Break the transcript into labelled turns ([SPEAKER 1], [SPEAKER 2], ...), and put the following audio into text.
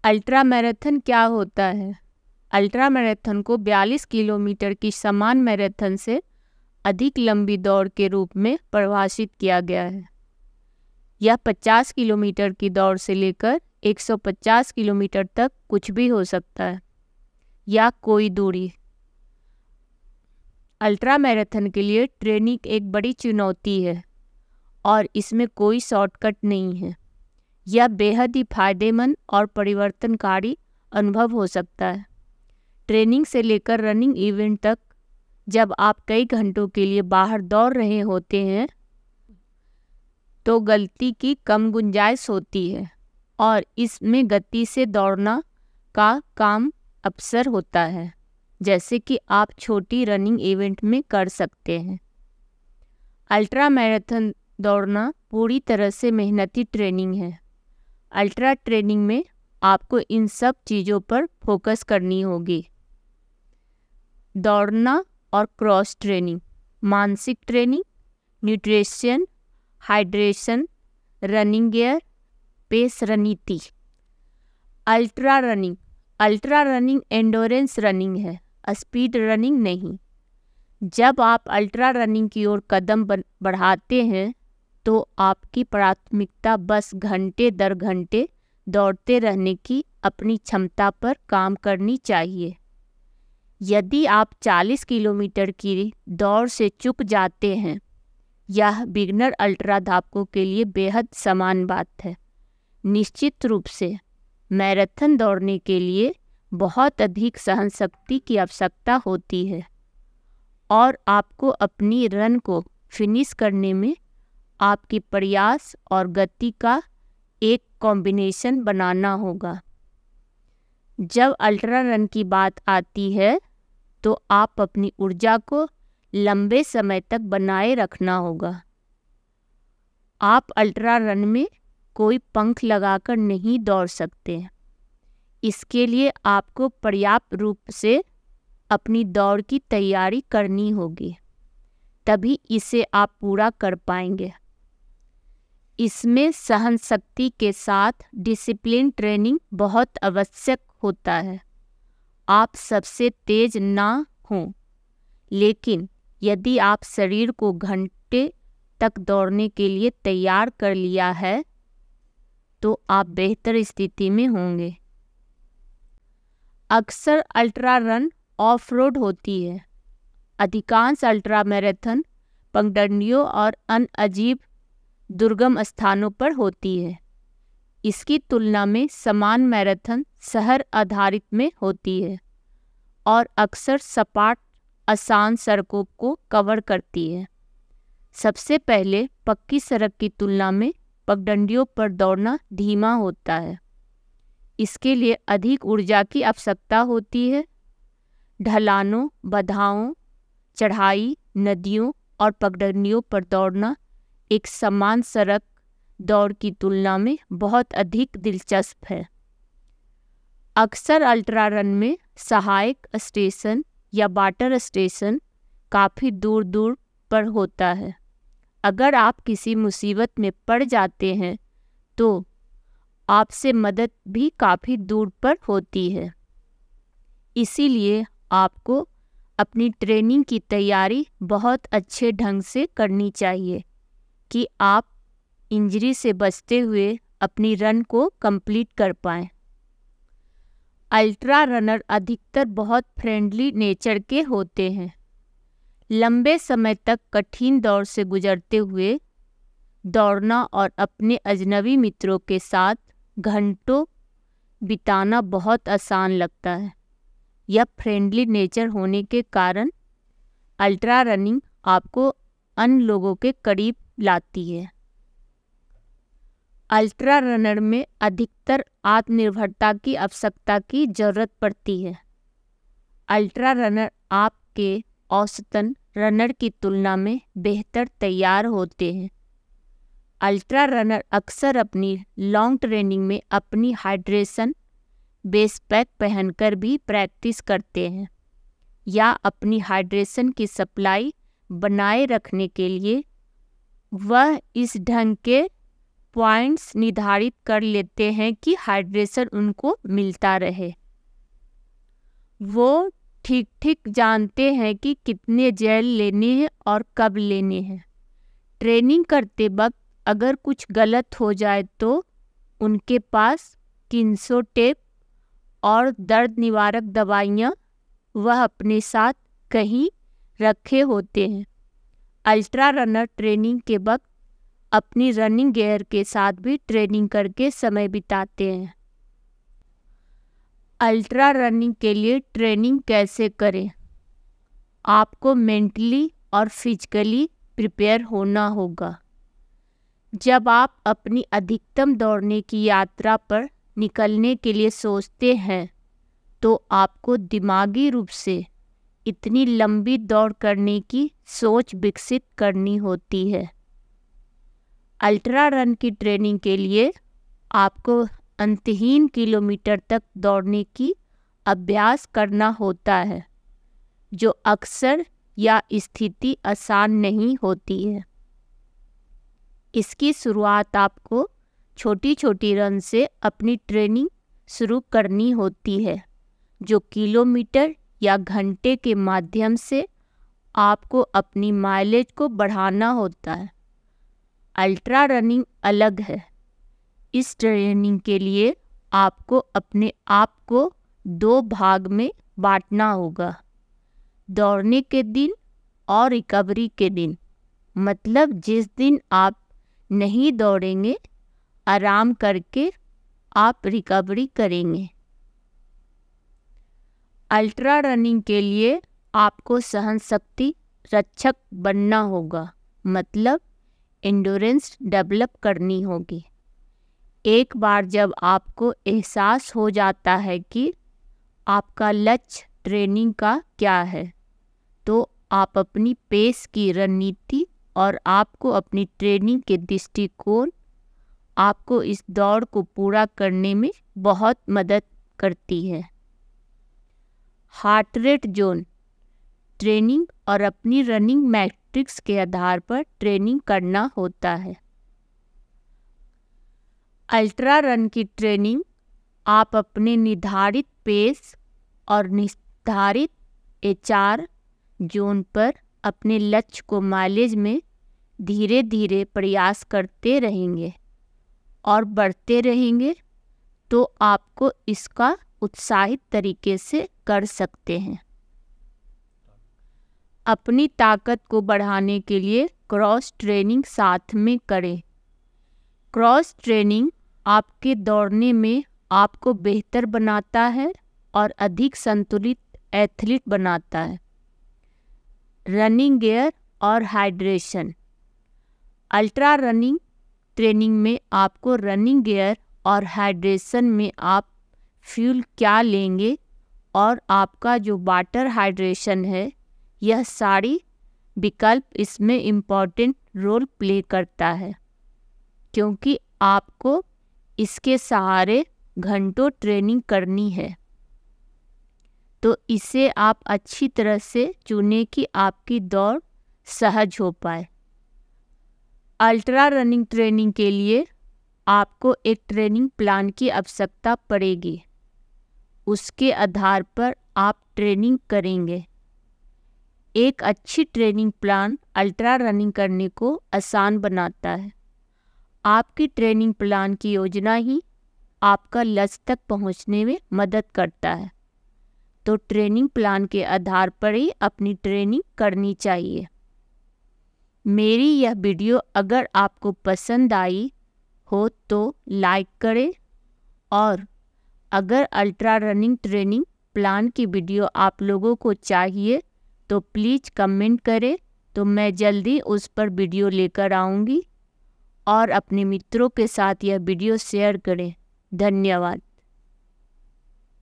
[SPEAKER 1] Ultra marathon क्या होता है? अल्ट्रा मैराथन को 42 किलोमीटर की समान मैराथन से अधिक लंबी दौड़ के रूप में परिभाषित किया गया है। यह 50 किलोमीटर की दौड़ से लेकर 150 किलोमीटर तक कुछ भी हो सकता है, या कोई दूरी। अल्ट्रा मैराथन के लिए ट्रेनिंग एक बड़ी चुनौती है और इसमें कोई शॉर्टकट नहीं है। यह बेहद ही फायदेमंद और परिवर्तनकारी अनुभव हो सकता है। ट्रेनिंग से लेकर रनिंग इवेंट तक, जब आप कई घंटों के लिए बाहर दौड़ रहे होते हैं तो गलती की कम गुंजाइश होती है और इसमें गति से दौड़ना का काम अक्सर होता है, जैसे कि आप छोटी रनिंग इवेंट में कर सकते हैं। अल्ट्रा मैराथन दौड़ना पूरी तरह से मेहनती ट्रेनिंग है। अल्ट्रा ट्रेनिंग में आपको इन सब चीज़ों पर फोकस करनी होगी। दौड़ना और क्रॉस ट्रेनिंग, मानसिक training, nutrition, hydration, running gear, pace रणनीति। अल्ट्रा रनिंग एंडोरेंस रनिंग है, स्पीड रनिंग नहीं। जब आप अल्ट्रा रनिंग की ओर कदम बढ़ाते हैं तो आपकी प्राथमिकता बस घंटे दर घंटे दौड़ते रहने की अपनी क्षमता पर काम करनी चाहिए। यदि आप 40 किलोमीटर की दौड़ से चूक जाते हैं, यह बिगनर अल्ट्रा धावकों के लिए बेहद समान बात है। निश्चित रूप से मैराथन दौड़ने के लिए बहुत अधिक सहनशक्ति की आवश्यकता होती है और आपको अपनी रन को फिनिश करने में आपकी प्रयास और गति का एक कॉम्बिनेशन बनाना होगा। जब अल्ट्रा रन की बात आती है तो आप अपनी ऊर्जा को लंबे समय तक बनाए रखना होगा। आप अल्ट्रा रन में कोई पंख लगाकर नहीं दौड़ सकते। इसके लिए आपको पर्याप्त रूप से अपनी दौड़ की तैयारी करनी होगी, तभी इसे आप पूरा कर पाएंगे। इसमें सहनशक्ति के साथ डिसिप्लिन ट्रेनिंग बहुत आवश्यक होता है। आप सबसे तेज ना हों, लेकिन यदि आप शरीर को घंटे तक दौड़ने के लिए तैयार कर लिया है तो आप बेहतर स्थिति में होंगे। अक्सर अल्ट्रा रन ऑफ रोड होती है। अधिकांश अल्ट्रा मैराथन पगडंडियों और अन्य अजीब दुर्गम स्थानों पर होती है। इसकी तुलना में समान मैराथन शहर आधारित में होती है और अक्सर सपाट आसान सड़कों को कवर करती है। सबसे पहले पक्की सड़क की तुलना में पगडंडियों पर दौड़ना धीमा होता है। इसके लिए अधिक ऊर्जा की आवश्यकता होती है। ढलानों, बाधाओं, चढ़ाई, नदियों और पगडंडियों पर दौड़ना एक समान सड़क दौड़ की तुलना में बहुत अधिक दिलचस्प है। अक्सर अल्ट्रा रन में सहायक स्टेशन या वाटर स्टेशन काफ़ी दूर दूर पर होता है। अगर आप किसी मुसीबत में पड़ जाते हैं तो आपसे मदद भी काफ़ी दूर पर होती है। इसीलिए आपको अपनी ट्रेनिंग की तैयारी बहुत अच्छे ढंग से करनी चाहिए कि आप इंजरी से बचते हुए अपनी रन को कंप्लीट कर पाएं। अल्ट्रा रनर अधिकतर बहुत फ्रेंडली नेचर के होते हैं। लंबे समय तक कठिन दौर से गुजरते हुए दौड़ना और अपने अजनबी मित्रों के साथ घंटों बिताना बहुत आसान लगता है। यह फ्रेंडली नेचर होने के कारण अल्ट्रा रनिंग आपको अन्य लोगों के करीब लाती है। अल्ट्रा रनर में अधिकतर आत्मनिर्भरता की आवश्यकता की जरूरत पड़ती है। अल्ट्रा रनर आपके औसतन रनर की तुलना में बेहतर तैयार होते हैं। अल्ट्रा रनर अक्सर अपनी लॉन्ग ट्रेनिंग में अपनी हाइड्रेशन बेस पैक पहनकर भी प्रैक्टिस करते हैं या अपनी हाइड्रेशन की सप्लाई बनाए रखने के लिए वह इस ढंग के पॉइंट्स निर्धारित कर लेते हैं कि हाइड्रेशन उनको मिलता रहे। वो ठीक ठीक जानते हैं कि कितने जेल लेने हैं और कब लेने हैं। ट्रेनिंग करते वक्त अगर कुछ गलत हो जाए तो उनके पास किन्सो टेप और दर्द निवारक दवाइयाँ वह अपने साथ कहीं रखे होते हैं। अल्ट्रा रनर ट्रेनिंग के वक्त अपनी रनिंग गियर के साथ भी ट्रेनिंग करके समय बिताते हैं। अल्ट्रा रनिंग के लिए ट्रेनिंग कैसे करें? आपको मेंटली और फिजिकली प्रिपेयर होना होगा। जब आप अपनी अधिकतम दौड़ने की यात्रा पर निकलने के लिए सोचते हैं तो आपको दिमागी रूप से इतनी लंबी दौड़ करने की सोच विकसित करनी होती है। अल्ट्रा रन की ट्रेनिंग के लिए आपको अंतहीन किलोमीटर तक दौड़ने की अभ्यास करना होता है, जो अक्सर या स्थिति आसान नहीं होती है। इसकी शुरुआत आपको छोटी छोटी रन से अपनी ट्रेनिंग शुरू करनी होती है, जो किलोमीटर या घंटे के माध्यम से आपको अपनी माइलेज को बढ़ाना होता है। अल्ट्रा रनिंग अलग है। इस ट्रेनिंग के लिए आपको अपने आप को 2 भाग में बांटना होगा, दौड़ने के दिन और रिकवरी के दिन। मतलब जिस दिन आप नहीं दौड़ेंगे, आराम करके आप रिकवरी करेंगे। अल्ट्रा रनिंग के लिए आपको सहन शक्ति रक्षक बनना होगा, मतलब एंड्योरेंस डेवलप करनी होगी। एक बार जब आपको एहसास हो जाता है कि आपका लक्ष्य ट्रेनिंग का क्या है, तो आप अपनी पेस की रणनीति और आपको अपनी ट्रेनिंग के दृष्टिकोण आपको इस दौड़ को पूरा करने में बहुत मदद करती है। हार्ट रेट जोन ट्रेनिंग और अपनी रनिंग मैट्रिक्स के आधार पर ट्रेनिंग करना होता है। अल्ट्रा रन की ट्रेनिंग आप अपने निर्धारित पेस और निर्धारित एचआर जोन पर अपने लक्ष्य को माइलेज में धीरे धीरे प्रयास करते रहेंगे और बढ़ते रहेंगे, तो आपको इसका उत्साहित तरीके से कर सकते हैं। अपनी ताकत को बढ़ाने के लिए क्रॉस ट्रेनिंग साथ में करें। क्रॉस ट्रेनिंग आपके दौड़ने में आपको बेहतर बनाता है और अधिक संतुलित एथलीट बनाता है। रनिंग गियर और हाइड्रेशन। अल्ट्रा रनिंग ट्रेनिंग में आपको रनिंग गियर और हाइड्रेशन में आप फ्यूल क्या लेंगे और आपका जो वाटर हाइड्रेशन है, यह सारी विकल्प इसमें इम्पॉर्टेंट रोल प्ले करता है, क्योंकि आपको इसके सहारे घंटों ट्रेनिंग करनी है। तो इसे आप अच्छी तरह से चुनें कि आपकी दौड़ सहज हो पाए। अल्ट्रा रनिंग ट्रेनिंग के लिए आपको एक ट्रेनिंग प्लान की आवश्यकता पड़ेगी। उसके आधार पर आप ट्रेनिंग करेंगे। एक अच्छी ट्रेनिंग प्लान अल्ट्रा रनिंग करने को आसान बनाता है। आपकी ट्रेनिंग प्लान की योजना ही आपका लक्ष्य तक पहुंचने में मदद करता है। तो ट्रेनिंग प्लान के आधार पर ही अपनी ट्रेनिंग करनी चाहिए। मेरी यह वीडियो अगर आपको पसंद आई हो तो लाइक करें, और अगर अल्ट्रा रनिंग ट्रेनिंग प्लान की वीडियो आप लोगों को चाहिए तो प्लीज़ कमेंट करें, तो मैं जल्दी उस पर वीडियो लेकर आऊँगी। और अपने मित्रों के साथ यह वीडियो शेयर करें। धन्यवाद।